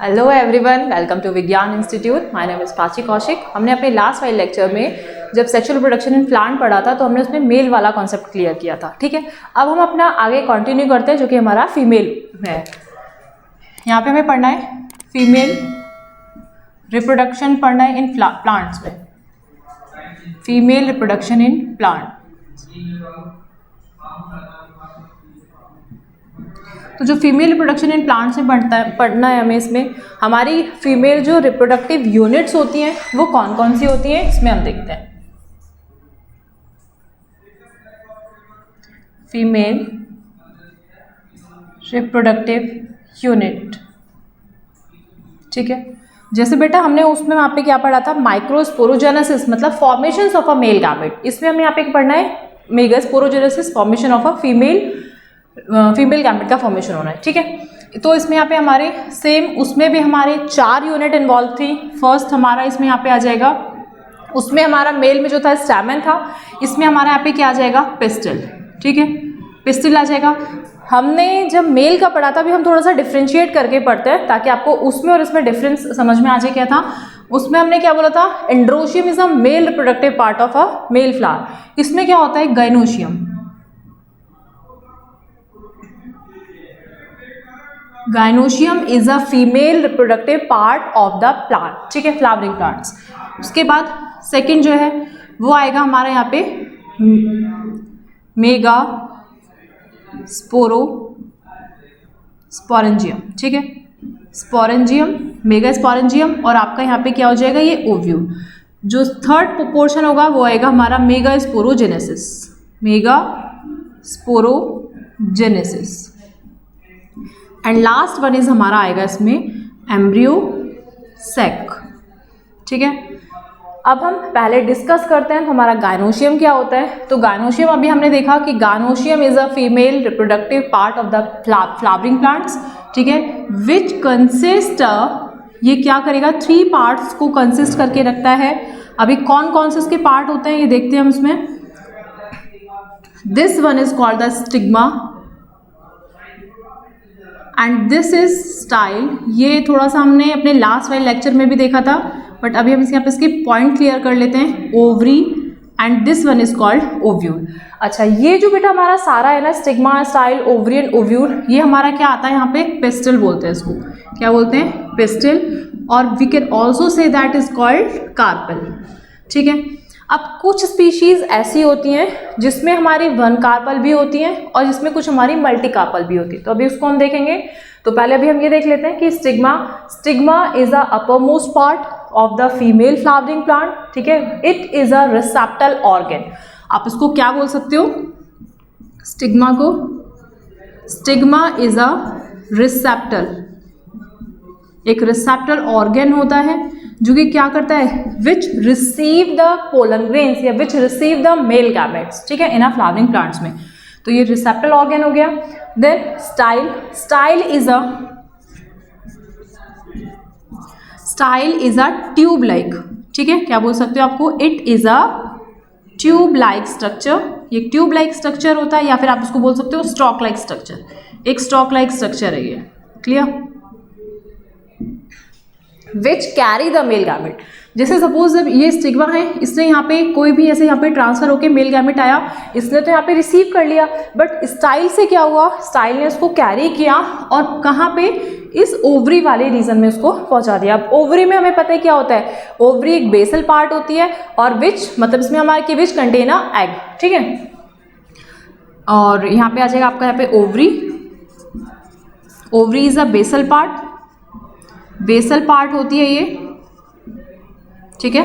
Hello everyone, welcome to विज्ञान institute. My name is Prachi Kaushik. हमने अपने लास्ट वाले लेक्चर में जब सेक्सुअल रिप्रोडक्शन इन प्लांट पढ़ा था तो हमने उसमें मेल वाला कॉन्सेप्ट क्लियर किया था। ठीक है, अब हम अपना आगे कंटिन्यू करते हैं जो कि हमारा फीमेल है। यहाँ पे हमें पढ़ना है फीमेल रिप्रोडक्शन, पढ़ना है इन प्लांट्स में, फीमेल रिप्रोडक्शन इन प्लांट। तो जो फीमेल रिप्रोडक्शन इन प्लांट्स में पढ़ना है हमें, इसमें हमारी फीमेल जो रिप्रोडक्टिव यूनिट्स होती हैं वो कौन कौन सी होती हैं इसमें हम देखते हैं। फीमेल रिप्रोडक्टिव यूनिट, ठीक है। जैसे बेटा हमने उसमें वहाँ पे क्या पढ़ा था, माइक्रोस्पोरोजेनेसिस मतलब formation of a male gamete. इसमें हमें यहाँ पे पढ़ना है megasporogenesis, formation of a female gamete का फॉर्मेशन होना है। ठीक है, तो इसमें यहाँ पे हमारे सेम उसमें भी हमारे 4 यूनिट इन्वॉल्व थी। फर्स्ट हमारा इसमें यहाँ पे आ जाएगा, उसमें हमारा मेल में जो था स्टैमेन था, इसमें हमारा यहाँ पे क्या आ जाएगा, पिस्टिल। ठीक है, पिस्टिल आ जाएगा। हमने जब मेल का पढ़ा था, अभी हम थोड़ा सा डिफ्रेंशिएट करके पढ़ते हैं ताकि आपको उसमें और इसमें डिफरेंस समझ में आ जाए। क्या था उसमें, हमने क्या बोला था, androecium is a male reproductive part of a male flower. इसमें क्या होता है, gynoecium. Gynoecium is a female reproductive part of the plant. ठीक है, फ्लावरिंग प्लांट्स। उसके बाद सेकंड जो है वो आएगा हमारा यहाँ पे मेगा स्पोरेंजियम। ठीक है, स्पोरेंजियम, मेगा स्पोरेंजियम, और आपका यहाँ पे क्या हो जाएगा, ये ओव्यूल। जो थर्ड पोर्शन होगा वो आएगा हमारा mega sporogenesis, mega sporogenesis. And last one is हमारा आएगा इसमें एम्ब्रियो सैक। ठीक है, अब हम पहले डिस्कस करते हैं तो हमारा गाइनोशियम क्या होता है। तो गाइनोशियम अभी हमने देखा कि gynoecium is a female reproductive part of the flowering plants. ठीक है, विच कंसिस्ट, ये क्या करेगा, 3 पार्ट्स को कंसिस्ट करके रखता है। अभी कौन कौन से इसके पार्ट होते हैं ये देखते हैं हम इसमें। This one is called the stigma and this is style. ये थोड़ा सा हमने अपने लास्ट वाले लेक्चर में भी देखा था, बट अभी हम यहाँ पे इसके पॉइंट क्लियर कर लेते हैं। Ovary and this one is called ovule. अच्छा, ये जो बेटा हमारा सारा है ना, stigma, style, ovary and ovule, ये हमारा क्या आता है यहाँ पे, पिस्टिल बोलते हैं इसको। क्या बोलते हैं, पिस्टिल। और we can also say that is called carpel. ठीक है, अब कुछ स्पीशीज ऐसी होती हैं जिसमें हमारी 1 कार्पल भी होती हैं और जिसमें कुछ हमारी मल्टी कार्पल भी होती है। तो अभी उसको हम देखेंगे। तो पहले अभी हम ये देख लेते हैं कि stigma is a upper most part of the female flowering plant. ठीक है, इट इज अ रिसेप्टल ऑर्गन। आप इसको क्या बोल सकते हो, स्टिग्मा को, स्टिग्मा इज अ रिसेप्टल, एक रिसेप्टर ऑर्गन होता है जो कि क्या करता है, which receive the pollen grains या which receive the male gametes. ठीक है, इन अ फ्लावरिंग प्लांट्स में। तो ये रिसेप्टर ऑर्गन हो गया। Then style is a tube like. ठीक है, क्या बोल सकते हो आपको, it is a tube like structure. ये ट्यूब लाइक स्ट्रक्चर होता है, या फिर आप इसको बोल सकते हो स्टॉक लाइक स्ट्रक्चर। एक स्टॉक लाइक स्ट्रक्चर है ये। Clear, which carry the male gamete. जैसे सपोज जब ये स्टिग्मा है, इसने यहाँ पे कोई भी ऐसे यहाँ पे ट्रांसफर होके मेल गैमेट आया, इसने तो यहाँ पे रिसीव कर लिया, बट स्टाइल से क्या हुआ, स्टाइल ने उसको कैरी किया और कहाँ पे, इस ओवरी वाले रीजन में उसको पहुंचा दिया। अब ओवरी में हमें पता है क्या होता है, ओवरी एक बेसल पार्ट होती है और विच मतलब इसमें हमारे की विच कंटेन अ एग। ठीक है, और यहाँ पे आ जाएगा आपका यहाँ पे ovary is a basal part होती है ये। ठीक है,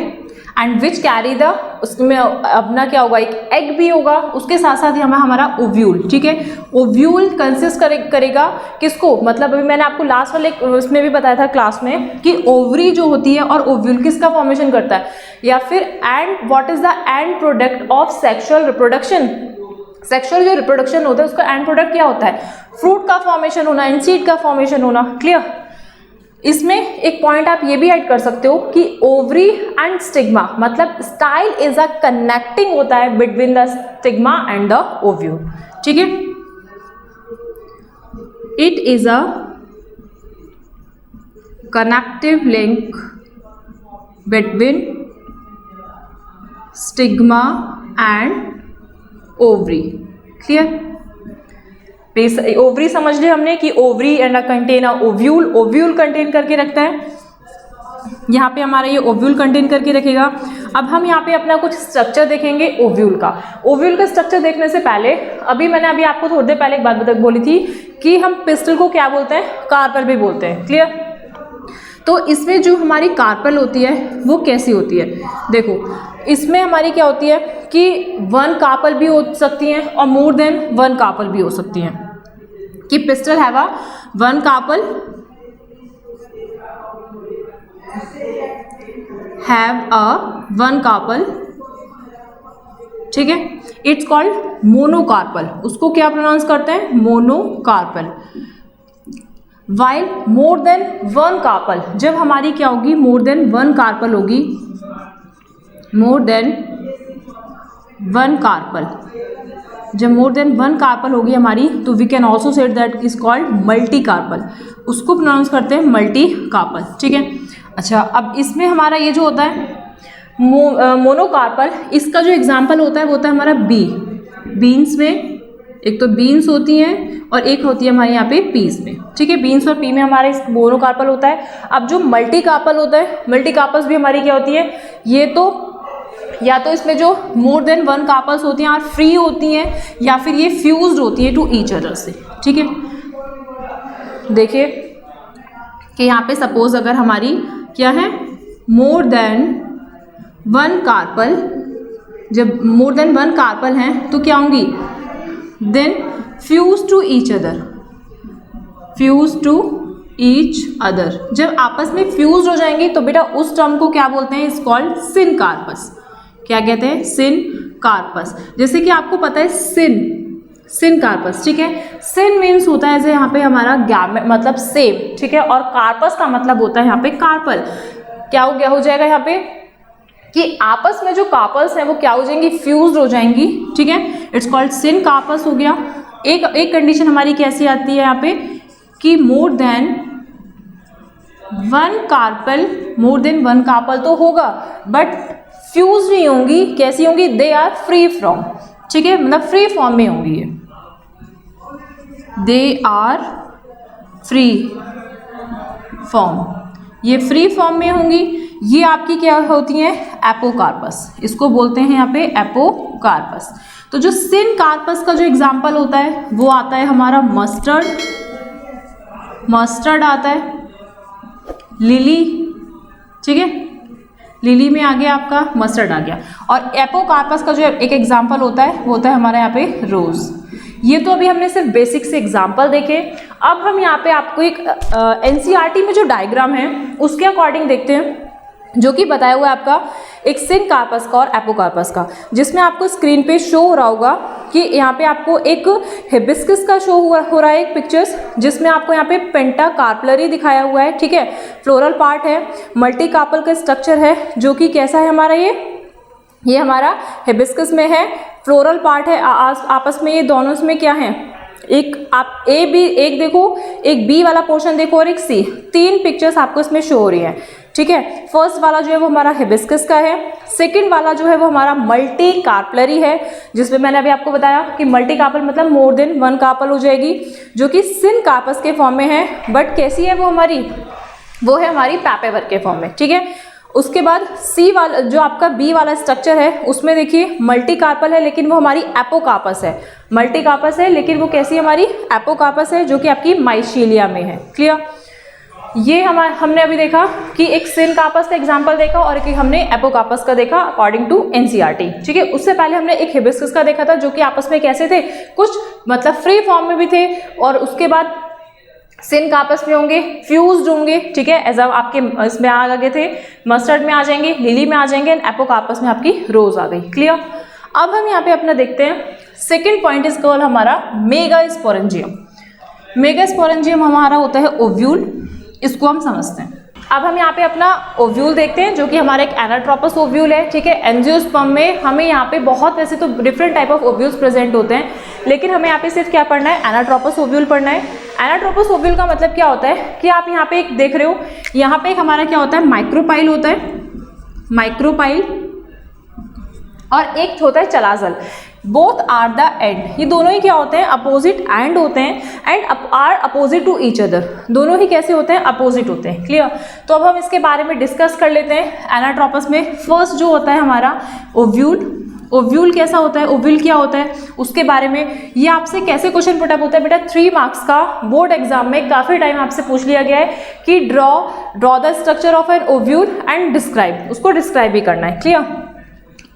एंड विच कैरी द, उसमें अपना क्या होगा, एक एग भी होगा, उसके साथ साथ ही हमारा ओव्यूल। ठीक है, ओव्यूल कंसिस्ट करेगा किसको, मतलब अभी मैंने आपको लास्ट वाले उसमें भी बताया था क्लास में कि ओवरी जो होती है और ओव्यूल किसका फॉर्मेशन करता है, या फिर and what is the end product of sexual reproduction. Sexual जो रिप्रोडक्शन होता है उसका एंड प्रोडक्ट क्या होता है, फ्रूट का फॉर्मेशन होना, इंसीड का फॉर्मेशन होना। क्लियर, इसमें एक पॉइंट आप ये भी ऐड कर सकते हो कि ओवरी एंड स्टिग्मा मतलब स्टाइल इज अ कनेक्टिंग होता है between the stigma and the ovule. ठीक है, it is a connective link between stigma and ovary. Clear? Ovary समझ लिया हमने कि ovary and contain ovule, ovule contain करके रखता है, यहाँ पे हमारा ये ओव्यूल कंटेन करके रखेगा। अब हम यहाँ पे अपना कुछ स्ट्रक्चर देखेंगे ओव्यूल का। ओव्यूल का स्ट्रक्चर देखने से पहले मैंने आपको थोड़ी देर पहले एक बात बोली थी कि हम पिस्टल को क्या बोलते हैं, कार्पल भी बोलते हैं। क्लियर? तो इसमें जो हमारी कार्पल होती है वो कैसी होती है, देखो इसमें हमारी क्या होती है कि 1 कार्पल भी हो सकती हैं और मोर देन 1 कार्पल भी हो सकती हैं, कि pistil have a 1 carpel, have a 1 carpel, ठीक है, इट्स कॉल्ड मोनोकार्पल। उसको क्या प्रोनाउंस करते हैं, मोनोकार्पल। वाइल मोर देन 1 कार्पल, जब हमारी क्या होगी, मोर देन 1 कार्पल होगी, मोर देन 1 कार्पल, जब मोर देन 1 कार्पल होगी हमारी, तो we can also say that is called multi carpel. उसको प्रोनाउंस करते हैं मल्टी कार्पल। ठीक है, अच्छा अब इसमें हमारा ये जो होता है मोनोकार्पल, इसका जो एग्जाम्पल होता है वो होता है हमारा बी। बीन्स में एक तो बीन्स होती हैं और एक होती है हमारे यहाँ पे पीस में। ठीक है, बीन्स और पी में हमारा इस मोनोकार्पल होता है। अब जो मल्टी कार्पल होता है, मल्टी कार्पल्स भी हमारी क्या होती है, ये तो या तो इसमें जो मोर देन 1 कार्पल्स होती हैं और फ्री होती हैं, या फिर ये फ्यूज्ड होती है टू ईच अदर से। ठीक है, देखिए कि यहाँ पे सपोज अगर हमारी क्या है, मोर देन 1 कार्पल, जब मोर देन 1 कार्पल हैं तो क्या होंगी, then fuse to each other, fuse to each other. जब आपस में फ्यूज हो जाएंगी तो बेटा उस टर्म को क्या बोलते हैं, इज कॉल्ड सिन कार्पस। क्या कहते हैं, सिन कार्पस। जैसे कि आपको पता है सिन कार्पस। ठीक है, सिन मीन्स होता है जैसे यहाँ पे हमारा गैमेट मतलब सेम। ठीक है, और कार्पस का मतलब होता है यहाँ पे कार्पल। क्या हो जाएगा यहाँ पे कि आपस में जो कार्पल्स हैं वो क्या हो जाएंगी, फ्यूज्ड हो जाएंगी। ठीक है, इट्स कॉल्ड सिन कार्पस हो गया। एक कंडीशन हमारी कैसी आती है यहाँ पे कि more than 1 carpel, more than 1 carpel तो होगा बट फ्यूज नहीं होंगी। कैसी होंगी, दे आर फ्री फ्रॉम। ठीक है, मतलब फ्री फॉर्म में होंगी ये, दे आर फ्री फॉर्म, ये फ्री फॉर्म में होंगी। ये आपकी क्या होती हैं, एपोकार्पस। इसको बोलते हैं यहाँ पे एपोकार्पस। तो जो सिन कार्पस का जो एग्जाम्पल होता है वो आता है हमारा मस्टर्ड आता है, लिली। ठीक है, लिली में आ गया आपका, मस्टर्ड आ गया। और एपोकार्पस का जो एक एग्जाम्पल होता है वो होता है हमारे यहाँ पे रोज। ये तो अभी हमने सिर्फ बेसिक से एग्जाम्पल देखे। अब हम यहाँ पे आपको एक एनसीईआरटी में जो डायग्राम है उसके अकॉर्डिंग देखते हैं, जो कि बताया हुआ है आपका एक सिन कार्पस का और एपोकार्पस का, जिसमें आपको स्क्रीन पे शो हो रहा होगा कि यहाँ पे आपको एक हिबिस्कस का शो हो रहा है एक पिक्चर्स, जिसमें आपको यहाँ पे पेंटाकार्पलरी दिखाया हुआ है। ठीक है, फ्लोरल पार्ट है, मल्टी कार्पल का स्ट्रक्चर है, जो कि कैसा है हमारा ये हमारा हिबिस्कस में है, फ्लोरल पार्ट है। आपस में ये दोनों में क्या है, एक आप एक देखो, एक बी वाला पोर्शन देखो और एक सी, 3 पिक्चर्स आपको इसमें शो हो रही है। ठीक है, फर्स्ट वाला जो है वो हमारा हिबिस्कस का है, सेकंड वाला जो है वो हमारा मल्टी कार्पलरी है, जिसमें मैंने अभी आपको बताया कि मल्टी कार्पल मतलब मोर देन 1 कार्पल हो जाएगी, जो कि सिन कार्पस के फॉर्म में है। बट कैसी है वो हमारी, वो है हमारी पैपेवर के फॉर्म में। ठीक है, उसके बाद सी वाला जो आपका बी वाला स्ट्रक्चर है उसमें देखिए मल्टी कार्पल है, लेकिन वो हमारी एपोकार्पस है। मल्टी कार्पस है लेकिन वो कैसी हमारी एपोकार्पस है, जो कि आपकी माइशीलिया में है। क्लियर, ये हमने अभी देखा कि एक सिन कार्पस का एग्जांपल देखा और एक हमने एपोकार्पस का देखा अकॉर्डिंग टू एनसीईआरटी। ठीक है, उससे पहले हमने एक हिबिस्कस का देखा था, जो कि आपस में कैसे थे, कुछ मतलब फ्री फॉर्म में भी थे, और उसके बाद सिन कार्पस में होंगे, फ्यूज्ड होंगे। ठीक है, एज आपके इसमें आ गए थे, मस्टर्ड में आ जाएंगे, लिली में आ जाएंगे, एंड एपोकार्पस में आपकी रोज आ गई। क्लियर, अब हम यहाँ पे अपना देखते हैं सेकेंड पॉइंट इज कॉल्ड हमारा मेगास्पोरेंजियम। मेगास्पोरेंजियम हमारा होता है ओव्यूल, इसको हम समझते हैं। अब हम यहाँ पे अपना ओव्यूल देखते हैं, जो कि हमारा एक एनाट्रोपस ओव्यूल है। ठीक है, एंजियोस्पर्म में हमें यहाँ पे बहुत वैसे तो different type of ovules present होते हैं, लेकिन हमें यहाँ पे सिर्फ क्या पढ़ना है, एनाट्रोपस ओव्यूल पढ़ना है। एनाट्रोपस ओव्यूल का मतलब क्या होता है कि आप यहाँ पे एक देख रहे हो, यहाँ पे एक हमारा क्या होता है माइक्रोपाइल होता है, माइक्रोपाइल, और एक होता है chalazal. Both are the end, ये दोनों ही क्या होते हैं अपोजिट एंड होते हैं, end are opposite to each other, दोनों ही कैसे होते हैं अपोजिट होते हैं। क्लियर? तो अब हम इसके बारे में डिस्कस कर लेते हैं एनाट्रोपस में। फर्स्ट जो होता है हमारा ओव्यूल। ओव्यूल कैसा होता है, ओव्यूल क्या होता है उसके बारे में ये आपसे कैसे क्वेश्चन पुटअप होता है बेटा, 3 मार्क्स का बोर्ड एग्जाम में काफी टाइम आपसे पूछ लिया गया है कि draw the structure of an ovule and describe, उसको डिस्क्राइब भी करना है। क्लियर?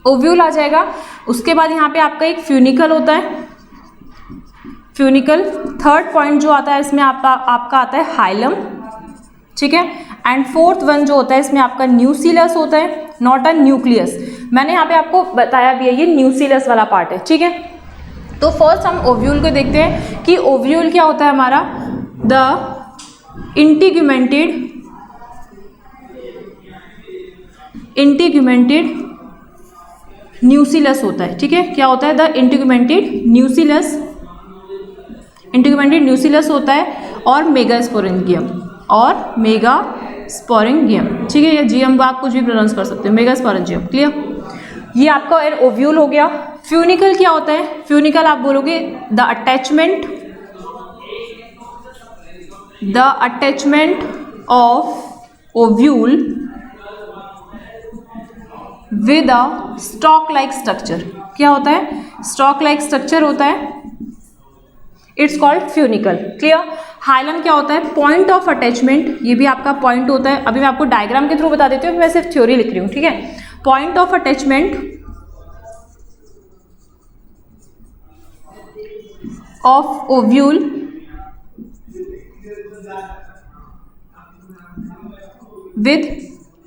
ओव्यूल आ जाएगा। उसके बाद यहाँ पे आपका एक फ्यूनिकल होता है, फ्यूनिकल। थर्ड पॉइंट जो आता है इसमें आपका आता है हाइलम, ठीक है। एंड फोर्थ वन जो होता है इसमें आपका न्यूसिलस होता है, नॉट अ न्यूक्लियस। मैंने यहाँ पे आपको बताया भी है, ये न्यूसिलस वाला पार्ट है, ठीक है। तो फर्स्ट हम ओव्यूल को देखते हैं कि ओव्यूल क्या होता है हमारा, द इंटीग्यूमेंटेड न्यूसिलस होता है, ठीक है। क्या होता है, द इंटीग्यूमेंटेड न्यूसिलस होता है, और मेगास्पोरेंजियम, ठीक है। या जियम आप कुछ भी प्रोनाउंस कर सकते हो, मेगास्पोरेंजियम। क्लियर? ये आपका एन ओव्यूल हो गया। फ्यूनिकल क्या होता है, फ्यूनिकल आप बोलोगे the attachment of ovule with a stock like structure. क्या होता है, स्टॉक लाइक स्ट्रक्चर होता है, it's called funicle. Clear? Hilum क्या होता है, पॉइंट ऑफ अटैचमेंट, ये भी आपका पॉइंट होता है। अभी मैं आपको डायग्राम के थ्रू बता देती हूँ, मैं सिर्फ थ्योरी लिख रही हूँ, ठीक है। Point of attachment of ovule with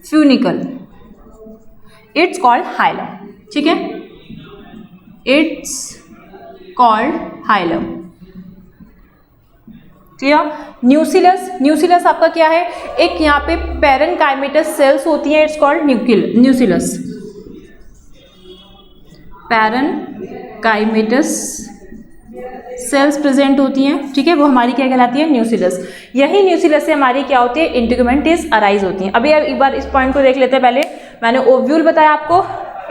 funicle, it's called hilum, ठीक है। It's called hilum. क्लियर? न्यूसिलस आपका क्या है, एक यहाँ पे पैरेनकाइमेटस सेल्स होती हैं, it's called nucellus. Parenchymatous cells present होती हैं, ठीक है, वो हमारी क्या कहलाती है, न्यूसिलस। यही न्यूसिलस से हमारी क्या होती है, इंटीग्यूमेंटिस अराइज होती हैं। अभी एक बार इस पॉइंट को देख लेते हैं। पहले मैंने ओव्यूल बताया आपको,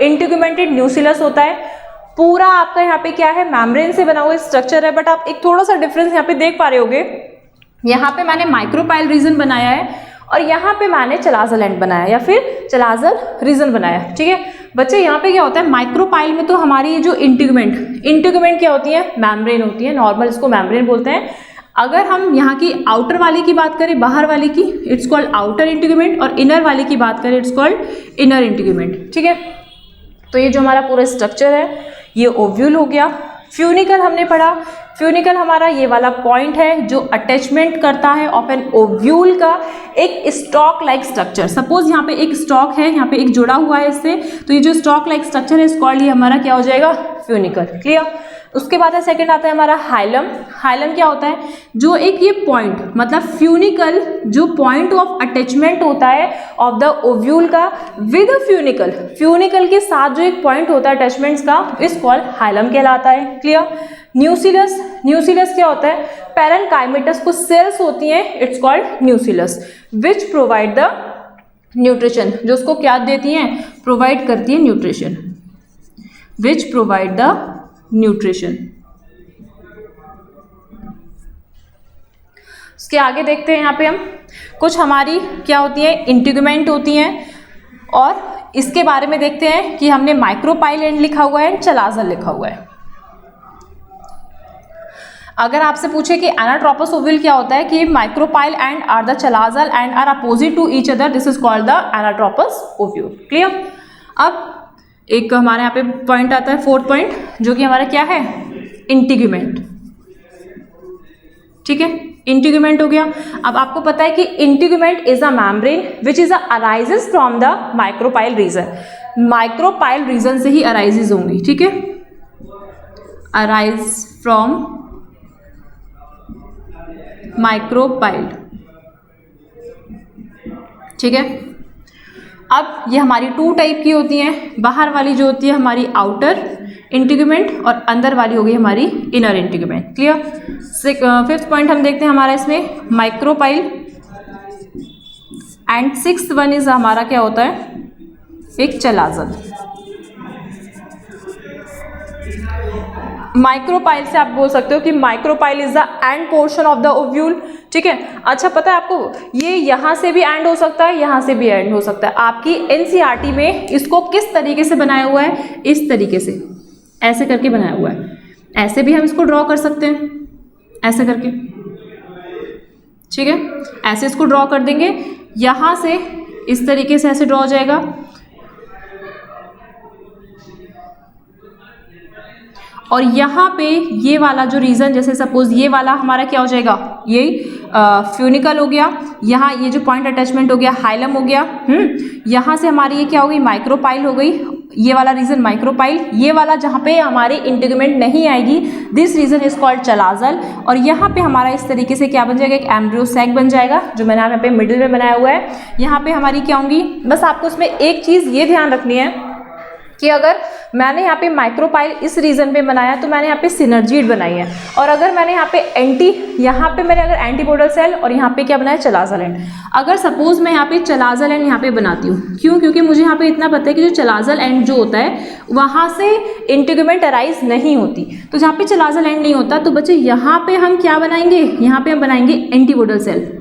इंटीग्यूमेंटेड न्यूसिलस होता है, पूरा आपका यहाँ पे क्या है मेम्ब्रेन से बना हुआ स्ट्रक्चर है। बट आप एक थोड़ा सा डिफरेंस यहाँ पे देख पा रहे होगे, यहाँ पे मैंने माइक्रोपाइल रीजन बनाया है और यहाँ पे मैंने चलाजल एंड बनाया या फिर चलाजल रीजन बनाया, ठीक है बच्चे। यहाँ पे क्या होता है, माइक्रोपाइल में तो हमारी ये जो इंटीग्यूमेंट क्या होती है, मेम्ब्रेन होती है, नॉर्मल इसको मेम्ब्रेन बोलते हैं। अगर हम यहाँ की आउटर वाली की बात करें, बाहर वाली की, इट्स कॉल्ड आउटर इंटीग्यूमेंट, और इनर वाली की बात करें, इट्स कॉल्ड इनर इंटीग्यूमेंट, ठीक है। तो ये जो हमारा पूरा स्ट्रक्चर है ये ओव्यूल हो गया। फ्यूनिकल हमने पढ़ा, फ्यूनिकल हमारा ये वाला पॉइंट है जो अटैचमेंट करता है ऑफ एन ओव्यूल का एक स्टॉक लाइक स्ट्रक्चर। सपोज यहाँ पे एक स्टॉक है, यहाँ पे एक जुड़ा हुआ है इससे, तो ये जो स्टॉक लाइक स्ट्रक्चर है इस कॉल्ड, ये हमारा क्या हो जाएगा, फ्यूनिकल। क्लियर? उसके बाद है सेकंड आता है हमारा हाइलम। हाइलम क्या होता है, जो एक ये पॉइंट मतलब फ्यूनिकल जो पॉइंट ऑफ अटैचमेंट होता है ऑफ द ओव्यूल का विद फ्यूनिकल, फ्यूनिकल के साथ जो एक पॉइंट होता है अटैचमेंट्स का, इस कॉल्ड हाइलम कहलाता है। क्लियर? न्यूसिलस क्या होता है, पैरेनकाइमेटस को सेल्स होती हैं, it's called न्यूसिलस, which provide the nutrition, जो उसको क्या देती हैं, प्रोवाइड करती है nutrition, which provide the nutrition. उसके आगे देखते हैं, यहाँ पे हम कुछ हमारी क्या होती है, इंटीग्यूमेंट होती हैं, और इसके बारे में देखते हैं कि हमने माइक्रोपाइल एंड लिखा हुआ है, चलाजल लिखा हुआ है। अगर आपसे पूछे कि एनाट्रोपस ओव्यूल क्या होता है, कि micropyle end are the chalazal end are opposite to each other, this is called the anatropous ovule. Clear? अब एक हमारे यहाँ पे पॉइंट आता है, फोर्थ पॉइंट, जो कि हमारा क्या है, इंटीग्यूमेंट, ठीक है, इंटीग्यूमेंट हो गया। अब आपको पता है कि integument is a membrane which is arises from the micropyle region, micropyle region से ही अराइजेस होंगी, ठीक है, अराइज फ्रॉम माइक्रोपाइल, ठीक है। अब ये हमारी 2 टाइप की होती हैं, बाहर वाली जो होती है हमारी आउटर इंटीग्यूमेंट और अंदर वाली होगी हमारी inner integument. Clear. 5th point हम देखते हैं हमारा इसमें micropyle and 6th one is हमारा क्या होता है, एक चलाजल। माइक्रोपाइल से आप बोल सकते हो कि micropyle is the end portion of the ovule. ठीक है। अच्छा पता है आपको, ये यहाँ से भी एंड हो सकता है, यहाँ से भी एंड हो सकता है। आपकी एनसीईआरटी में इसको किस तरीके से बनाया हुआ है, इस तरीके से ऐसे करके बनाया हुआ है। ऐसे भी हम इसको ड्रॉ कर सकते हैं, ऐसे करके। ठीक है, ऐसे इसको ड्रॉ कर देंगे, यहाँ से इस तरीके से ऐसे ड्रॉ हो जाएगा, और यहाँ पे ये वाला जो रीजन, जैसे सपोज ये वाला हमारा क्या हो जाएगा, ये फ्यूनिकल हो गया, यहाँ ये जो पॉइंट अटैचमेंट हो गया हाइलम हो गया। यहाँ से हमारी ये क्या हो गई, माइक्रोपाइल हो गई, ये वाला रीजन माइक्रोपाइल, ये वाला जहाँ पे हमारी इंटीग्यूमेंट नहीं आएगी this region is called chalazal, और यहाँ पे हमारा इस तरीके से क्या बन जाएगा, एक एम्ब्रियो सैक बन जाएगा, जो मैंने यहाँ पे मिडिल में बनाया हुआ है। यहाँ पे हमारी क्या होंगी, बस आपको इसमें एक चीज़ ये ध्यान रखनी है कि अगर मैंने यहाँ पे माइक्रोपाइल इस रीजन पे बनाया तो मैंने यहाँ पे सिनर्जीड बनाई है, और अगर मैंने यहाँ पे मैंने अगर एंटीपोडल सेल और यहाँ पे क्या बनाया, चलाजल एंड। अगर सपोज मैं यहाँ पे चलाजल एंड यहाँ पे बनाती हूँ, क्यों, क्योंकि मुझे यहाँ पे इतना पता है कि जो चलाजल एंड जो होता है वहाँ से इंटीग्यूमेंट अराइज नहीं होती, तो जहाँ पे चलाजल एंड नहीं होता तो बच्चे यहाँ पे हम क्या बनाएंगे, यहाँ पे हम बनाएंगे एंटीपोडल सेल,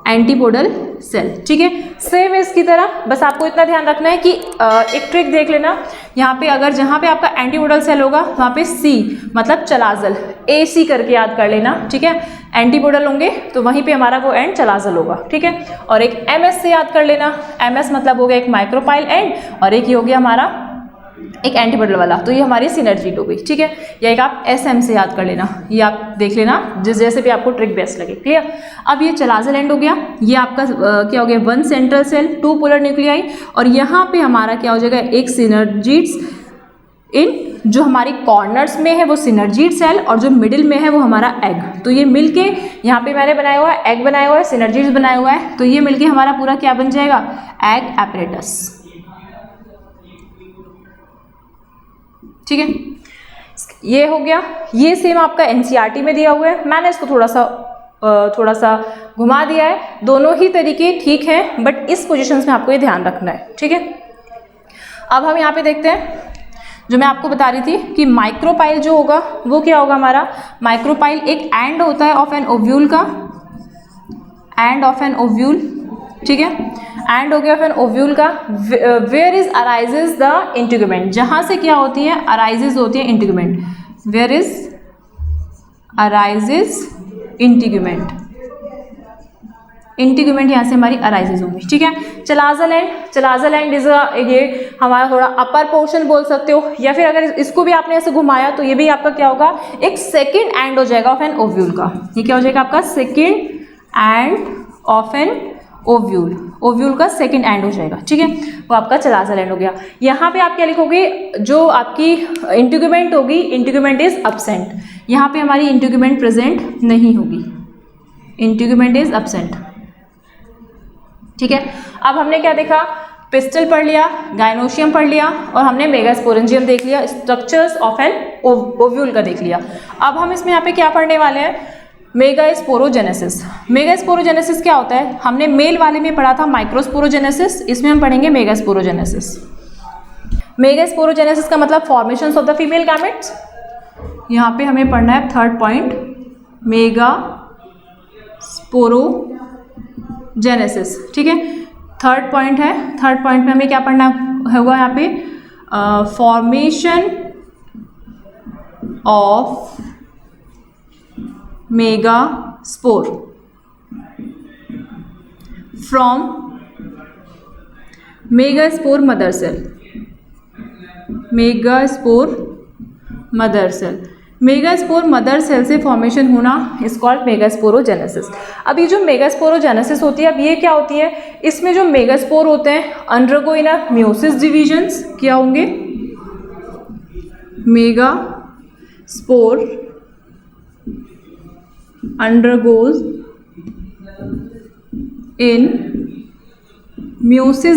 एंटीपोडल सेल। ठीक है, सेम इसकी तरह, बस आपको इतना ध्यान रखना है कि एक ट्रिक देख लेना, यहाँ पे अगर जहाँ पे आपका एंटीपोडल सेल होगा वहाँ पे सी मतलब चलाजल, AC करके याद कर लेना। ठीक है, एंटीपोडल होंगे तो वहीं पे हमारा वो एंड चलाजल होगा। ठीक है, और एक MS से याद कर लेना, MS मतलब हो गया एक माइक्रोपाइल एंड, और एक ये हो गया हमारा एक एंटीपोडल वाला, तो ये हमारी सिनर्जीड हो गई। ठीक है, या एक आप SM से याद कर लेना, ये आप देख लेना जिस जैसे भी आपको ट्रिक बेस्ट लगे। क्लियर। अब ये चलाजल एंड हो गया, ये आपका क्या हो गया, 1 सेंट्रल सेल 2 पोलर न्यूक्लियाई, और यहाँ पे हमारा क्या हो जाएगा, एक सिनर्जीड्स इन, जो हमारी कॉर्नर्स में है वो सिनर्जीड सेल, और जो मिडिल में है वो हमारा एग। तो ये मिलके यहाँ पे मैंने बनाया हुआ है एग बनाया हुआ है, सिनर्जीड्स बनाया हुआ है, तो ये मिलके हमारा पूरा क्या बन जाएगा, एग एपरेटस। ठीक है, ये हो गया। ये सेम आपका एनसीईआरटी में दिया हुआ है, मैंने इसको थोड़ा सा घुमा दिया है। दोनों ही तरीके ठीक हैं, बट इस पोजीशंस में आपको ये ध्यान रखना है। ठीक है, अब हम यहाँ पे देखते हैं जो मैं आपको बता रही थी कि माइक्रोपाइल जो होगा वो क्या होगा हमारा, माइक्रोपाइल एक एंड होता है ऑफ एन ओव्यूल का, एंड ऑफ एन ओव्यूल। ठीक है, एंड हो गया फिर ओव्यूल का, where is arises the integument, जहां से क्या होती है, अराइजेज होती है integument, where is arises integument, integument यहाँ से हमारी अराइजेज होंगी। ठीक है, चलाजल एंड इज ये हमारा थोड़ा अपर पोर्शन बोल सकते हो, या फिर अगर इसको भी आपने ऐसे घुमाया तो ये भी आपका क्या होगा, एक सेकेंड एंड हो जाएगा ऑफ एन ओव्यूल का। ये क्या हो जाएगा आपका, second end of an ovule, ovule का सेकंड एंड हो जाएगा। ठीक है, वो आपका चलाजल एंड हो गया। यहाँ पे आप क्या लिखोगे, जो आपकी इंटीग्यूमेंट होगी, इंटीग्यूमेंट इज अब्सेंट, यहाँ पे हमारी इंटीग्यूमेंट प्रेजेंट नहीं होगी, इंटीग्यूमेंट इज अब्सेंट। ठीक है, अब हमने क्या देखा, पिस्टल पढ़ लिया, गाइनोशियम पढ़ लिया, और हमने मेगास्पोरेंजियम देख लिया, स्ट्रक्चर्स ऑफ एन ओव्यूल का देख लिया। अब हम इसमें यहाँ पे क्या पढ़ने वाले हैं, मेगास्पोरोजेनेसिस। मेगास्पोरोजेनेसिस क्या होता है, हमने मेल वाले में पढ़ा था माइक्रोस्पोरोजेनेसिस, इसमें हम पढ़ेंगे मेगास्पोरोजेनेसिस। मेगास्पोरोजेनेसिस का मतलब formations of the female gametes. यहाँ पे हमें पढ़ना है 3rd पॉइंट, मेगास्पोरोजेनेसिस। ठीक है, 3rd पॉइंट है, 3rd पॉइंट में हमें क्या पढ़ना होगा, यहाँ पे formation of megaspore from megaspore mother cell, megaspore mother cell, megaspore mother cell से फॉर्मेशन होना इज कॉल्ड मेगास्पोरोजेनेसिस। अब ये जो मेगास्पोरोजेनेसिस होती है, अब ये क्या होती है, इसमें जो मेगास्पोर होते हैं अंडरगो इन अ म्यूसिस डिविजन्स, क्या होंगे, megaspore undergoes in meiosis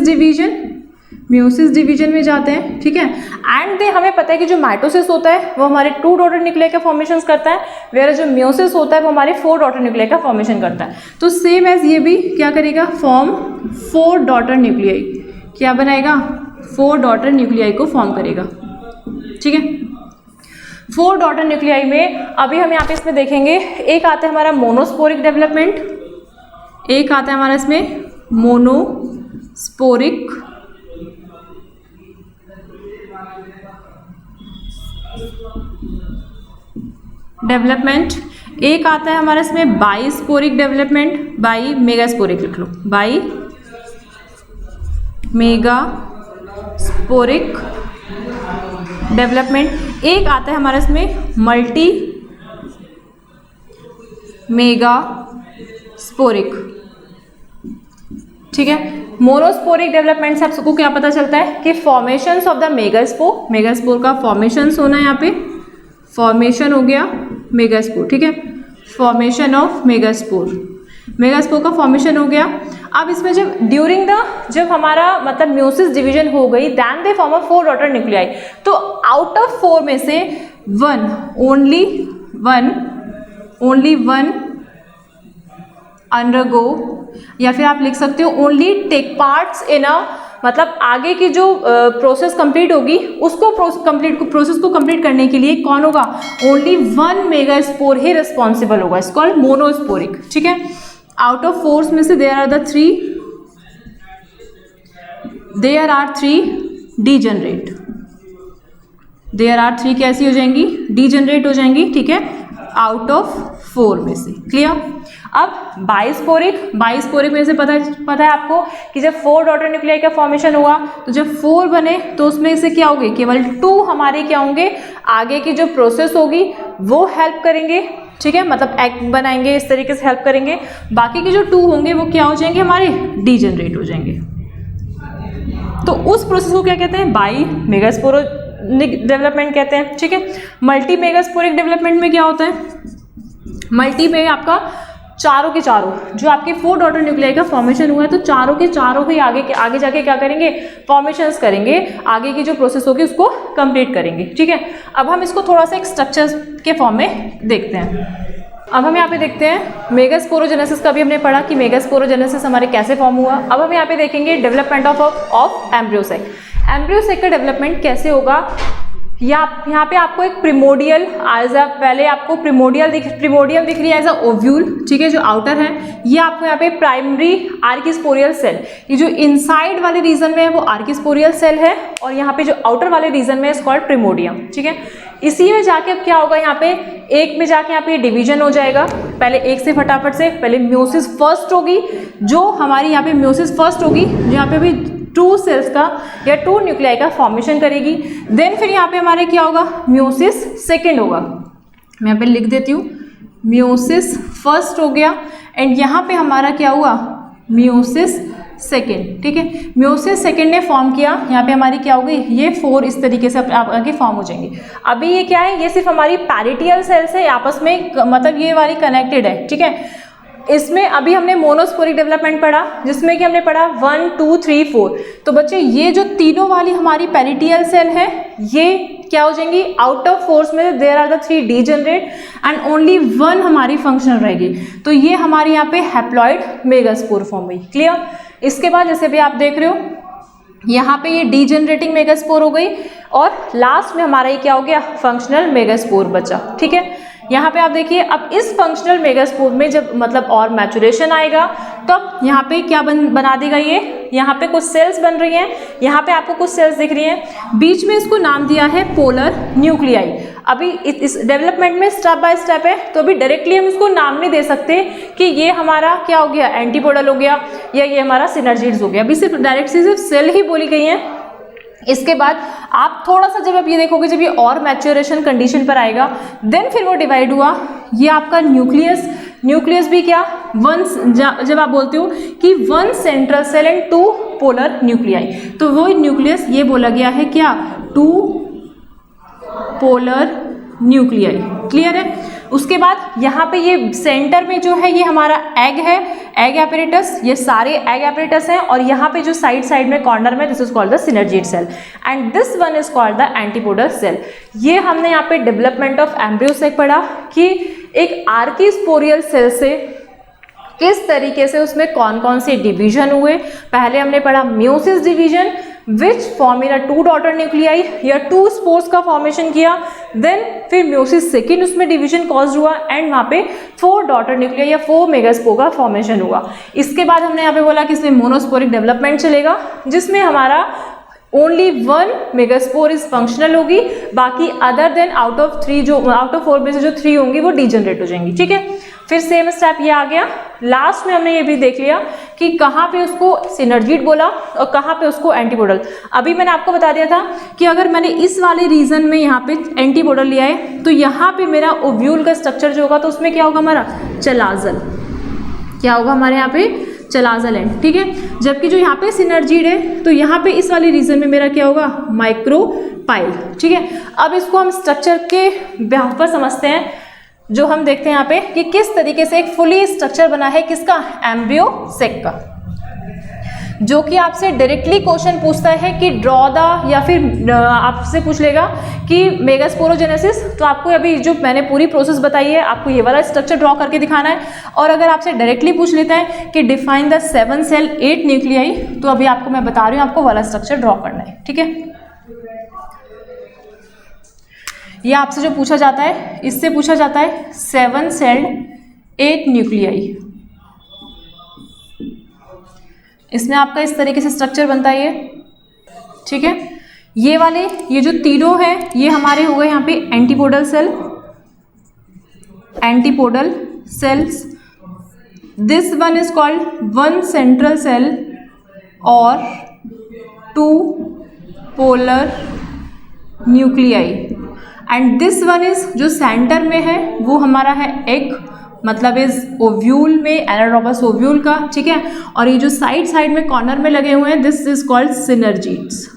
division में जाते हैं, ठीक है। एंड दे हमें पता है कि जो माइटोसिस होता है वो हमारे 2 डॉटर न्यूक्लियाई का फॉर्मेशन करता है, वेयर जो म्यूसिस होता है वो हमारे 4 डॉटर न्यूक्लियाई का फॉर्मेशन करता है। तो सेम एज ये भी क्या करेगा, फॉर्म 4 डॉटर न्यूक्लियाई, क्या बनाएगा, 4 डॉटर न्यूक्लियाई को फॉर्म करेगा, ठीक है। 4 डॉटर न्यूक्लियाई में अभी हम यहाँ पे इसमें देखेंगे, एक आता है हमारा मोनोस्पोरिक डेवलपमेंट, एक आता है हमारा इसमें मोनोस्पोरिक डेवलपमेंट, एक आता है हमारा इसमें बाइस्पोरिक डेवलपमेंट, बाई मेगास्पोरिक लिख लो, बाई मेगास्पोरिक डेवलपमेंट, एक आता है हमारा इसमें मल्टी मेगास्पोरिक, ठीक है। मोनोस्पोरिक डेवलपमेंट से आप सबको क्या पता चलता है कि formations of the megaspore, megaspore का फॉर्मेशंस होना है, यहाँ पे फॉर्मेशन हो गया मेगास्पोर, ठीक है, फॉर्मेशन ऑफ मेगास्पोर, मेगास्पोर का फॉर्मेशन हो गया। अब इसमें जब हमारा मतलब म्यूसिस डिवीजन हो गई, then they form a 4 daughter nuclei. तो आउट ऑफ 4 में से ओनली वन अंडरगो, या फिर आप लिख सकते हो ओनली टेक पार्ट्स इन अ, मतलब आगे की जो प्रोसेस कंप्लीट होगी उसको प्रोसेस को कंप्लीट करने के लिए कौन होगा, ओनली 1 मेगास्पोर ही रिस्पॉन्सिबल होगा, इट्स कॉल्ड मोनोस्पोरिक, ठीक है। आउट ऑफ 4 में से there are 3 degenerate, there are 3 कैसी हो जाएंगी, डीजनरेट हो जाएंगी, ठीक है, आउट ऑफ 4 में से, क्लियर। अब बाइस्पोरिक में से पता है आपको कि जब 4 डॉटर न्यूक्लियाई का फॉर्मेशन हुआ तो जब 4 बने तो उसमें से क्या होंगे, केवल 2 हमारे क्या होंगे, आगे की जो प्रोसेस होगी वो हेल्प करेंगे, ठीक है, मतलब एग बनाएंगे, इस तरीके से हेल्प करेंगे। बाकी के जो 2 होंगे वो क्या हो जाएंगे, हमारे डीजनरेट हो जाएंगे। तो उस प्रोसेस को क्या कहते हैं, बाई मेगास्पोरिक डेवलपमेंट कहते हैं, ठीक है। मल्टी मेगास्पोरिक डेवलपमेंट में क्या होता है, मल्टी में आपका चारों के चारों जो आपके 4 डॉटर न्यूक्लियाई का फॉर्मेशन हुआ है, तो चारों के चारों ही आगे जाके क्या करेंगे, फॉर्मेशंस करेंगे, आगे की जो प्रोसेस होगी उसको कंप्लीट करेंगे, ठीक है। अब हम इसको थोड़ा सा एक स्ट्रक्चर के फॉर्म में देखते हैं। अब हम यहाँ पे देखते हैं मेगास्पोरोजेनेसिस का भी हमने पढ़ा कि मेगास्पोरोजेनेसिस हमारे कैसे फॉर्म हुआ। अब हम यहाँ पे देखेंगे डेवलपमेंट ऑफ एम्ब्रियोसाइक। एम्ब्रियोसाइक का डेवलपमेंट कैसे होगा, यहाँ पे आपको एक प्रिमोडियल पहले आपको प्रिमोडियम दिख रही है एज अ ओव्यूल, ठीक है, जो आउटर है। ये आपको यहाँ पे प्राइमरी आर्किस्पोरियल सेल, ये जो इनसाइड वाले रीजन में है वो आर्किस्पोरियल सेल है, और यहाँ पे जो आउटर वाले रीजन में है कॉल्ड प्रिमोडियम, ठीक है। इसी में जाके अब क्या होगा, यहाँ पे एक में जाके यहाँ पे डिवीजन हो जाएगा। पहले एक से फटाफट से पहले म्यूसिस फर्स्ट होगी, जो हमारी यहाँ पे म्यूसिस फर्स्ट होगी, जो यहाँ पे भी 2 सेल्स का या 2 न्यूक्लियाई का फॉर्मेशन करेगी। देन फिर यहाँ पे हमारे क्या होगा, म्यूसिस सेकेंड होगा, मैं यहाँ पे लिख देती हूँ, म्यूसिस फर्स्ट हो गया, एंड यहाँ पे हमारा क्या हुआ, म्यूसिस सेकेंड, ठीक है। म्यूसिस सेकेंड ने फॉर्म किया, यहाँ पे हमारी क्या होगी, ये 4 इस तरीके से आगे फॉर्म हो जाएंगे। अभी ये क्या है, ये सिर्फ हमारी पैरिटियल सेल्स है, आपस में मतलब ये वाली कनेक्टेड है, ठीक है। इसमें अभी हमने मोनोस्पोरिक डेवलपमेंट पढ़ा, जिसमें कि हमने पढ़ा 1 2 3 4। तो बच्चे ये जो तीनों वाली हमारी पेरिटियल सेल है, ये क्या हो जाएंगी, आउट ऑफ 4 में there are the 3 degenerate and only 1 हमारी फंक्शनल रहेगी। तो ये हमारी यहाँ पे हैप्लॉइड मेगास्पोर फॉर्म हुई, क्लियर। इसके बाद जैसे भी आप देख रहे हो यहाँ पे ये डीजनरेटिंग मेगास्पोर हो गई, और लास्ट में हमारा ये क्या हो गया, फंक्शनल मेगास्पोर बचा, ठीक है। यहाँ पे आप देखिए, अब इस फंक्शनल मेगास्पोर में जब मतलब और मैचुरेशन आएगा, तब यहाँ पे क्या बना देगा, ये यहाँ पे कुछ सेल्स बन रही हैं, यहाँ पे आपको कुछ सेल्स दिख रही हैं, बीच में इसको नाम दिया है पोलर न्यूक्लियाई। अभी इस डेवलपमेंट में स्टेप बाय स्टेप है, तो अभी डायरेक्टली हम इसको नाम नहीं दे सकते कि ये हमारा क्या हो गया, एंटीपोडल हो गया, या ये हमारा सिनर्जिड्स हो गया। अभी सिर्फ डायरेक्ट सिर्फ सेल ही बोली गई हैं। इसके बाद आप थोड़ा सा जब आप ये देखोगे, जब ये और मैच्योरेशन कंडीशन पर आएगा, देन फिर वो डिवाइड हुआ, ये आपका न्यूक्लियस भी क्या, जब आप बोलते हो कि 1 central cell and 2 polar nuclei, तो वो न्यूक्लियस ये बोला गया है क्या, 2 पोलर न्यूक्लियाई, क्लियर है। उसके बाद यहाँ पे ये सेंटर में जो है ये हमारा एग है, एग एपरेटस, ये सारे एग एपरेटस हैं, और यहाँ पे जो साइड में कॉर्नर में, this is called the synergid cell, and this one is called the antipodal cell. ये हमने यहाँ पे डेवलपमेंट ऑफ एम्ब्रियो से पढ़ा कि एक आर्कीस्पोरियल सेल से किस तरीके से उसमें कौन कौन से डिवीजन हुए। पहले हमने पढ़ा meiosis division which form in 2 daughter nuclei या 2 स्पोर्स का फॉर्मेशन किया, देन फिर मियोसिस सेकेंड उसमें डिवीजन कॉज हुआ, एंड वहाँ पे 4 डॉटर न्यूक्लियाई या 4 मेगास्पोर का फॉर्मेशन हुआ। इसके बाद हमने यहाँ पे बोला कि इसमें मोनोस्पोरिक डेवलपमेंट चलेगा, जिसमें हमारा ओनली 1 मेगास्पोर इज फंक्शनल होगी, बाकी अदर देन आउट ऑफ 4 में से जो 3 होंगी वो डीजनरेट हो जाएंगी। ठीक है, फिर सेम स्टेप ये आ गया। लास्ट में हमने ये भी देख लिया कि कहाँ पे उसको सिनर्जीड बोला और कहाँ पे उसको एंटीपोडल। अभी मैंने आपको बता दिया था कि अगर मैंने इस वाले रीजन में यहाँ पे एंटीपोडल लिया है तो यहाँ पे मेरा ओव्यूल का स्ट्रक्चर जो होगा तो उसमें क्या होगा, हमारा चलाजल, क्या होगा हमारे यहाँ पे चलाजल एंड। ठीक है, जबकि जो यहाँ पे सिनर्जीड है तो यहाँ पे इस वाले रीजन में मेरा क्या होगा, माइक्रोपाइल। ठीक है, अब इसको हम स्ट्रक्चर के बेहाफ पर समझते हैं, जो हम देखते हैं यहाँ पे कि किस तरीके से एक फुली स्ट्रक्चर बना है किसका, एम्ब्रियो सेक का, जो कि आपसे डायरेक्टली क्वेश्चन पूछता है कि ड्रॉ द, या फिर आपसे पूछ लेगा कि मेगास्पोरोजेनेसिस, तो आपको अभी जो मैंने पूरी प्रोसेस बताई है आपको ये वाला स्ट्रक्चर ड्रॉ करके दिखाना है। और अगर आपसे डायरेक्टली पूछ लेता है कि डिफाइन द 7 सेल 8 न्यूक्लियाई, तो अभी आपको मैं बता रही हूँ आपको वाला स्ट्रक्चर ड्रॉ करना है। ठीक है, ये आपसे जो पूछा जाता है, इससे पूछा जाता है 7 सेल्ड 8 न्यूक्लियाई। इसमें आपका इस तरीके से स्ट्रक्चर बनता है ये। ठीक है, ये वाले, ये जो तीनों है ये हमारे हो गए यहाँ पे antipodal cell, antipodal cells. This one is called 1 central cell और 2 polar nuclei, and this one is, जो सेंटर में है वो हमारा है एग, मतलब इज ओव्यूल में, एनाड्रोमस ओव्यूल का। ठीक है, और ये जो साइड में कॉर्नर में लगे हुए हैं दिस इज कॉल्ड सिनर्जीड्स,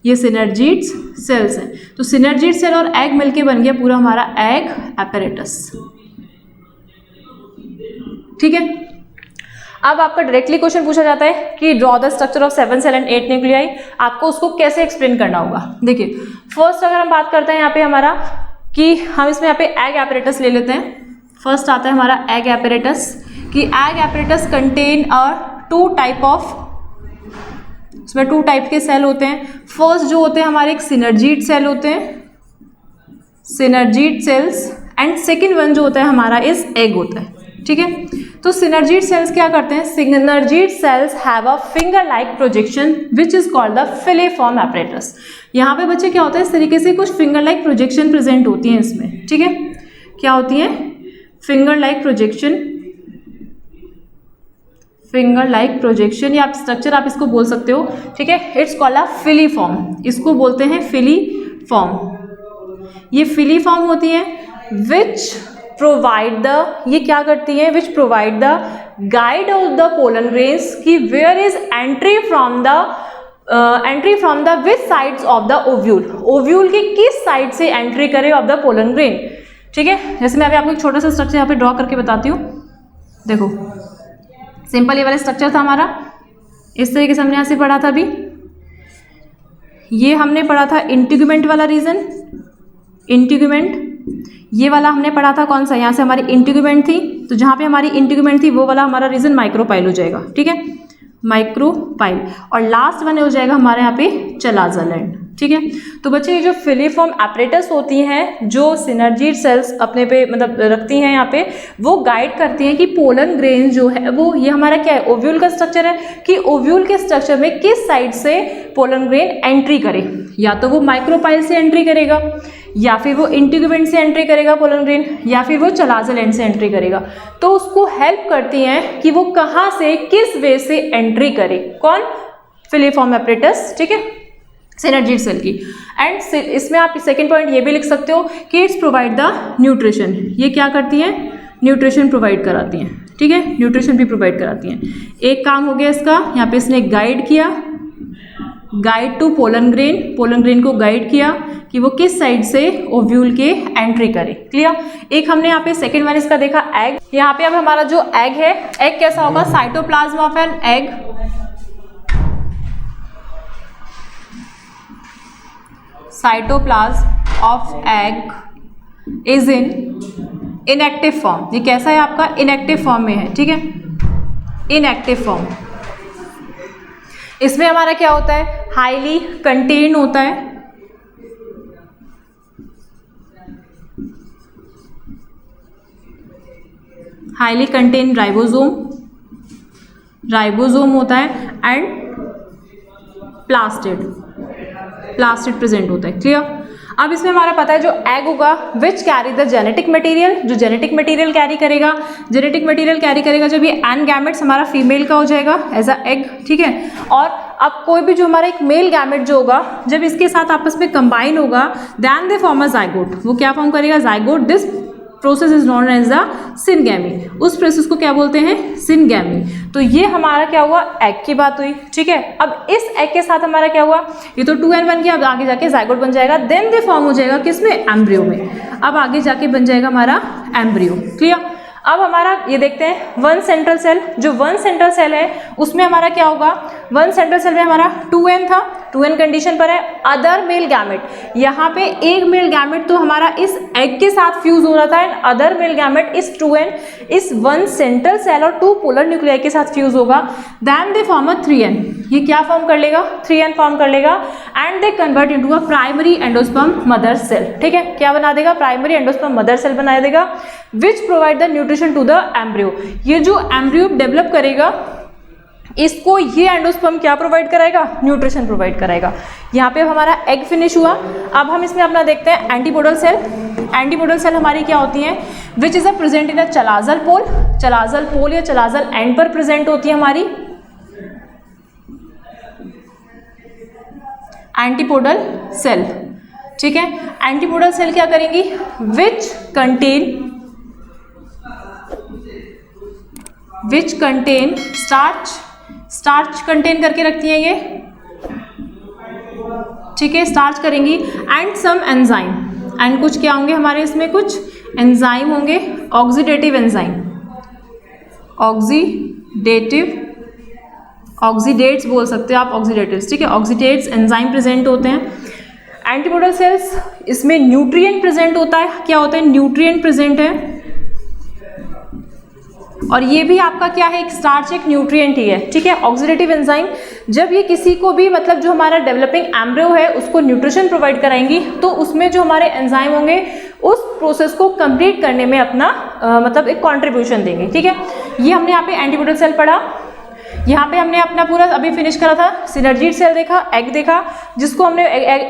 ये सिनर्जीड्स सेल्स हैं। तो सिनर्जीड सेल और एग मिलके बन गया पूरा हमारा एग एपरेटस। ठीक है, अब आपका डायरेक्टली क्वेश्चन पूछा जाता है कि draw the structure of 7 cell and 8 nuclei, आपको उसको कैसे एक्सप्लेन करना होगा। देखिए, फर्स्ट अगर हम बात करते हैं यहाँ पे हमारा कि हम इसमें यहाँ पे एग एपरेटस ले लेते हैं। फर्स्ट आता है हमारा एग एपरेटस, कि egg apparatus contain 2 type of, इसमें 2 टाइप के सेल होते हैं। फर्स्ट जो होते हैं हमारे एक सिनर्जीड सेल होते हैं, synergid cells, and second one जो होता है हमारा इस एग होता है। ठीक है, तो सिनर्जीड सेल्स क्या करते हैं, synergid cells have a finger like projection which is called the filiform apparatus. यहाँ पे बच्चे क्या होता है, इस तरीके से कुछ फिंगर लाइक प्रोजेक्शन प्रेजेंट होती हैं इसमें। ठीक है, क्या होती है, finger like projection, finger like projection, या आप स्ट्रक्चर आप इसको बोल सकते हो। ठीक है, इट्स कॉल्ड अ फिलिफॉर्म, इसको बोलते हैं फिलिफॉर्म। ये फिलिफॉर्म होती है विच प्रोवाइड द, ये क्या करती है, which provide the guide of the pollen grains की where is entry from the which sides of the ovule, ovule की किस साइड से एंट्री करे ऑफ द पोलन ग्रेन। ठीक है, जैसे मैं अभी आपको एक छोटा सा स्ट्रक्चर यहाँ पे ड्रॉ करके बताती हूँ। देखो, सिंपल ये वाला स्ट्रक्चर था हमारा, इस तरीके से हमने यहाँ से पढ़ा था। अभी ये हमने पढ़ा था इंटीग्यूमेंट वाला रीजन, इंटीग्यूमेंट, ये वाला हमने पढ़ा था कौन सा, यहाँ से हमारी इंटीग्यूमेंट थी, तो जहाँ पे हमारी इंटीग्यूमेंट थी वो वाला हमारा रीजन माइक्रोपाइल हो जाएगा। ठीक है, माइक्रोपाइल, और लास्ट वन हो जाएगा हमारे यहाँ पे चलाजल एंड। ठीक है, तो बच्चे ये जो फिलिफॉर्म एपरेटस होती हैं जो सिनर्जीड सेल्स अपने पे मतलब रखती हैं यहाँ पे, वो गाइड करती हैं कि पोलन ग्रेन जो है वो, ये हमारा क्या है, ओव्यूल का स्ट्रक्चर है, कि ओव्यूल के स्ट्रक्चर में किस साइड से पोलन ग्रेन एंट्री करे, या तो वो माइक्रोपाइल से एंट्री करेगा, या फिर वो इंटीग्यूमेंट से एंट्री करेगा पोलन ग्रेन, या फिर वो चलाजल एंड से एंट्री करेगा। तो उसको हेल्प करती हैं कि वो कहाँ से किस वे से एंट्री करे, कौन, फिलिफॉर्म एपरेटस। ठीक है, सिनर्जीड सेल की। एंड इसमें आप सेकेंड पॉइंट ये भी लिख सकते हो कि इट्स प्रोवाइड द न्यूट्रिशन, ये क्या करती हैं, न्यूट्रिशन प्रोवाइड कराती हैं। ठीक है, न्यूट्रिशन भी प्रोवाइड कराती हैं। एक काम हो गया इसका, यहाँ पे इसने गाइड किया, गाइड टू पोलन ग्रेन को गाइड किया कि वो किस साइड से ओव्यूल के एंट्री करे। क्लियर। एक हमने यहाँ पे सेकेंड वन इसका देखा एग। यहाँ पे अब हमारा जो एग है, एग कैसा होगा, cytoplasm of an egg, cytoplasm of egg is in inactive form. ये कैसा है आपका, इनएक्टिव फॉर्म में है, ठीक है, इनएक्टिव फॉर्म। इसमें हमारा क्या होता है, हाईली कंटेन होता है, हाईली कंटेन राइबोसोम होता है एंड प्लास्टिड प्रेजेंट होता है। क्लियर। अब इसमें हमारा पता है जो एग होगा विच कैरी द जेनेटिक मटेरियल, जो जेनेटिक मटेरियल कैरी करेगा, जेनेटिक मटेरियल कैरी करेगा जब ये एन गैमेट्स हमारा फीमेल का हो जाएगा एज अ एग, ठीक है। और अब कोई भी जो हमारा एक मेल गैमेट जो होगा जब इसके साथ आपस में कंबाइन होगा then they form a zygote. वो क्या फॉर्म करेगा, zygote. This process is known as the syngamy. उस प्रोसेस को क्या बोलते हैं, सिनगैमी। तो ये हमारा क्या हुआ, एग की बात हुई, ठीक है। अब इस एग के साथ हमारा क्या हुआ, ये तो 2n बन गया, अब आगे जाके जाइगोट बन जाएगा, देन दे फॉर्म हो जाएगा किसमें, एम्ब्रियो में। अब आगे जाके बन जाएगा हमारा एम्ब्रियो। क्लियर। अब हमारा ये देखते हैं वन सेंट्रल सेल, जो वन सेंट्रल सेल है उसमें हमारा क्या होगा, वन सेंट्रल सेल में हमारा 2n था, 2n कंडीशन पर है। अदर मेल गैमेट, यहाँ पे एक मेल गैमेट तो हमारा इस एग के साथ फ्यूज हो रहा था एंड अदर मेल गैमेट इस 2n इस वन सेंट्रल सेल और 2 पोलर न्यूक्लियाई के साथ फ्यूज होगा, then they form a 3n। ये क्या फॉर्म कर लेगा, 3n फॉर्म कर लेगा and they convert into a primary endosperm mother cell, ठीक है। क्या बना देगा, प्राइमरी एंडोस्पर्म मदर सेल बना देगा which provide the nutrition to the embryo. ये जो एम्ब्रियो डेवलप करेगा इसको ये एंडोस्पर्म क्या प्रोवाइड कराएगा, न्यूट्रिशन प्रोवाइड कराएगा। यहाँ पे हमारा एग फिनिश हुआ। अब हम इसमें अपना देखते हैं एंटीपोडल सेल। एंटीपोडल सेल हमारी क्या होती है, which is a present in अ चलाजल पोल, चलाजल पोल या चलाजल एंड पर प्रेजेंट होती है हमारी एंटीपोडल सेल, ठीक है। एंटीपोडल सेल क्या करेंगी, विच कंटेन स्टार्च कंटेन करके रखती हैं ये, ठीक है, स्टार्च करेंगी एंड सम एंजाइम, एंड कुछ क्या होंगे हमारे इसमें, कुछ एंजाइम होंगे, ऑक्सीडेटिव एंजाइम, ऑक्सीडेट्स बोल सकते हो आप, ऑक्सीडेटिव्स, ठीक है, ऑक्सीडेट्स एंजाइम प्रेजेंट होते हैं। एंटीपोडल सेल्स इसमें न्यूट्रिएंट प्रेजेंट होता है, क्या होता है, न्यूट्रिएंट प्रेजेंट है। और ये भी आपका क्या है, एक स्टार्च एक न्यूट्रिएंट ही है, ठीक है। ऑक्सीडेटिव एंजाइम जब ये किसी को भी मतलब जो हमारा डेवलपिंग एम्ब्रियो है उसको न्यूट्रिशन प्रोवाइड कराएंगी तो उसमें जो हमारे एंजाइम होंगे उस प्रोसेस को कंप्लीट करने में अपना मतलब एक कंट्रीब्यूशन देंगे, ठीक है। ये हमने यहाँ पे एंटीपोडल सेल पढ़ा। यहाँ पे हमने अपना पूरा अभी फिनिश करा था, सिनर्जीड सेल देखा, एग देखा जिसको हमने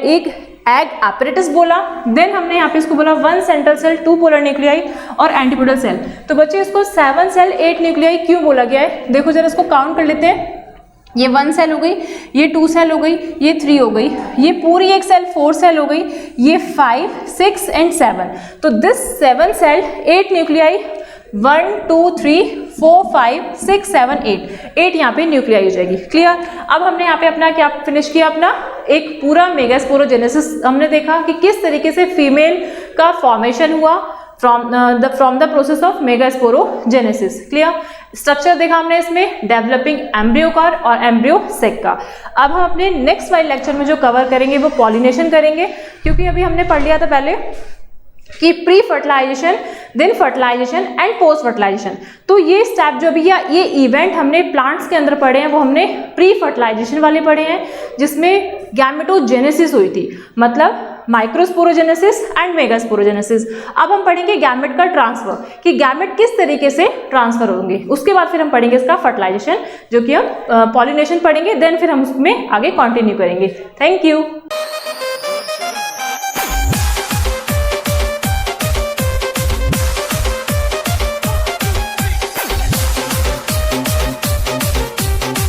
एक एग apparatus बोला, देन हमने यहाँ पे इसको बोला one central cell, 2 polar nuclei और एंटीपोडल सेल। तो बच्चे इसको 7 सेल 8 न्यूक्लियाई क्यों बोला गया है, देखो जरा इसको काउंट कर लेते हैं। ये 1 सेल हो गई, ये 2 सेल हो गई, ये 3 हो गई, ये पूरी एक सेल 4 सेल हो गई, ये 5, 6 एंड 7। तो दिस 7 सेल 8 न्यूक्लियाई, 1 2 3 4 5 6 7 8 यहाँ पे न्यूक्लियाई हो जाएगी। क्लियर। अब हमने यहाँ पे अपना क्या फिनिश किया, अपना एक पूरा मेगास्पोरोजेनेसिस हमने देखा कि किस तरीके से फीमेल का फॉर्मेशन हुआ from the process of megasporogenesis. Clear. Structure देखा हमने इसमें डेवलपिंग एम्ब्रियो का और एम्ब्रियो सेक का। अब हम अपने नेक्स्ट वाले लेक्चर में जो कवर करेंगे वो पॉलिनेशन करेंगे, क्योंकि अभी हमने पढ़ लिया था पहले कि pre fertilisation, then fertilisation and post fertilisation. तो ये स्टेप जो भी ये इवेंट हमने प्लांट्स के अंदर पढ़े हैं वो हमने प्री फर्टिलाइजेशन वाले पढ़े हैं, जिसमें गैमेटोजेनेसिस हुई थी, मतलब माइक्रोस्पोरोजेनेसिस एंड मेगास्पोरोजेनेसिस। अब हम पढ़ेंगे गैमेट का ट्रांसफर, कि गैमेट किस तरीके से ट्रांसफर होंगे। उसके बाद फिर हम पढ़ेंगे इसका फर्टिलाइजेशन, जो कि हम पॉलिनेशन पढ़ेंगे, देन फिर हम उसमें आगे कंटिन्यू करेंगे। Thank you.